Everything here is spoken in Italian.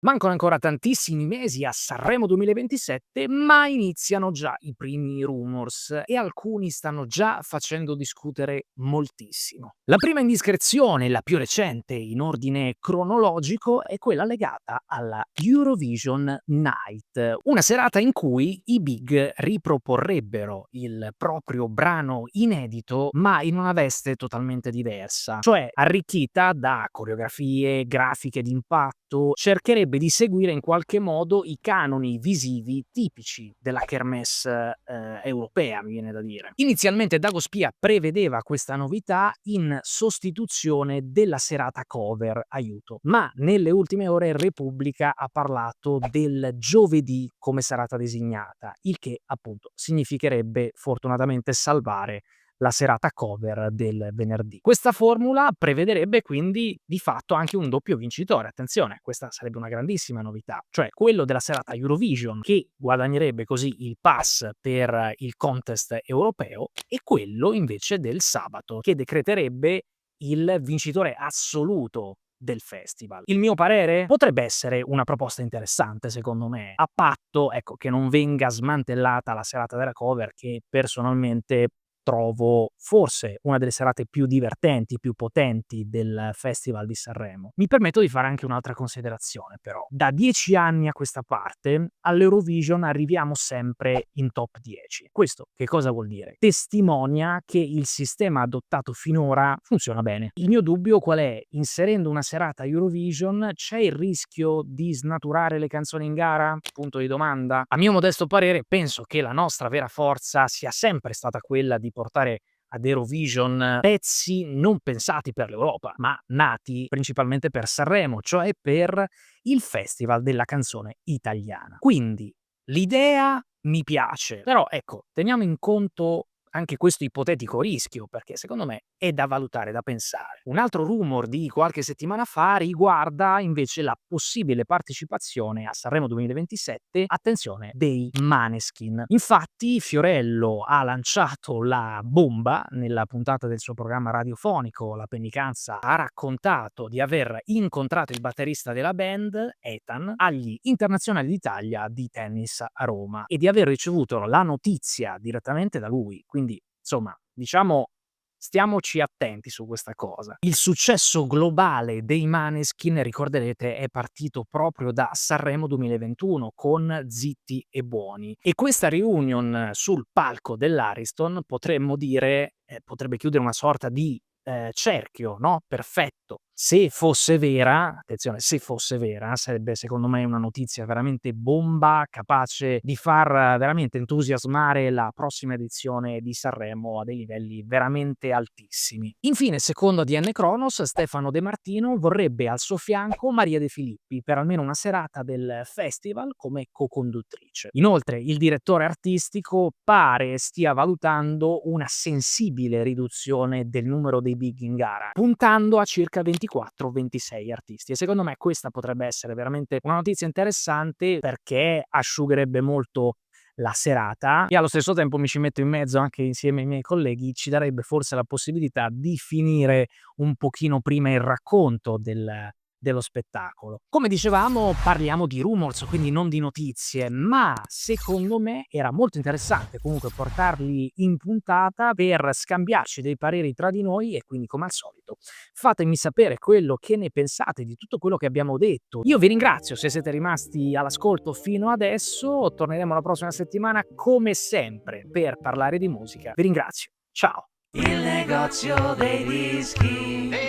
Mancano ancora tantissimi mesi a Sanremo 2027, ma iniziano già i primi rumors e alcuni stanno già facendo discutere moltissimo. La prima indiscrezione, la più recente in ordine cronologico, è quella legata alla Eurovision Night, una serata in cui i Big riproporrebbero il proprio brano inedito, ma in una veste totalmente diversa, cioè arricchita da coreografie, grafiche d'impatto, cercherebbe di seguire in qualche modo i canoni visivi tipici della kermesse europea, mi viene da dire. Inizialmente Dagospia prevedeva questa novità in sostituzione della serata cover, aiuto, ma nelle ultime ore Repubblica ha parlato del giovedì come serata designata, il che appunto significherebbe fortunatamente salvare la serata cover del venerdì. Questa formula prevederebbe quindi di fatto anche un doppio vincitore. Attenzione, questa sarebbe una grandissima novità, cioè quello della serata Eurovision, che guadagnerebbe così il pass per il contest europeo, e quello invece del sabato, che decreterebbe il vincitore assoluto del festival. Il mio parere? Potrebbe essere una proposta interessante, secondo me, a patto, ecco, che non venga smantellata la serata della cover, che personalmente trovo forse una delle serate più divertenti, più potenti del Festival di Sanremo. Mi permetto di fare anche un'altra considerazione però. Da 10 anni a questa parte all'Eurovision arriviamo sempre in top 10. Questo che cosa vuol dire? Testimonia che il sistema adottato finora funziona bene. Il mio dubbio qual è? Inserendo una serata Eurovision c'è il rischio di snaturare le canzoni in gara? Punto di domanda. A mio modesto parere penso che la nostra vera forza sia sempre stata quella di portare ad Eurovision pezzi non pensati per l'Europa, ma nati principalmente per Sanremo, cioè per il Festival della canzone italiana. Quindi l'idea mi piace, però ecco, teniamo in conto anche questo ipotetico rischio, perché secondo me è da valutare, da pensare. Un altro rumor di qualche settimana fa riguarda invece la possibile partecipazione a Sanremo 2027, attenzione, dei Maneskin. Infatti Fiorello ha lanciato la bomba nella puntata del suo programma radiofonico La Pennicanza, ha raccontato di aver incontrato il batterista della band, Ethan, agli Internazionali d'Italia di tennis a Roma e di aver ricevuto la notizia direttamente da lui. Quindi, insomma, diciamo, stiamoci attenti su questa cosa. Il successo globale dei Maneskin, ricorderete, è partito proprio da Sanremo 2021 con Zitti e Buoni, e questa reunion sul palco dell'Ariston potremmo dire potrebbe chiudere una sorta di cerchio, no, perfetto. Se fosse vera, attenzione, se fosse vera, sarebbe secondo me una notizia veramente bomba, capace di far veramente entusiasmare la prossima edizione di Sanremo a dei livelli veramente altissimi. Infine, secondo ADN Kronos, Stefano De Martino vorrebbe al suo fianco Maria De Filippi per almeno una serata del festival come co-conduttrice. Inoltre, il direttore artistico pare stia valutando una sensibile riduzione del numero dei big in gara, puntando a circa 24-26 artisti, e secondo me questa potrebbe essere veramente una notizia interessante, perché asciugherebbe molto la serata e allo stesso tempo, mi ci metto in mezzo anche insieme ai miei colleghi, ci darebbe forse la possibilità di finire un pochino prima il racconto dello spettacolo. Come dicevamo, parliamo di rumors, quindi non di notizie, ma secondo me era molto interessante comunque portarli in puntata per scambiarci dei pareri tra di noi, e quindi, come al solito, fatemi sapere quello che ne pensate di tutto quello che abbiamo detto. Io vi ringrazio se siete rimasti all'ascolto fino adesso, torneremo la prossima settimana come sempre per parlare di musica. Vi ringrazio, ciao! Il negozio dei dischi.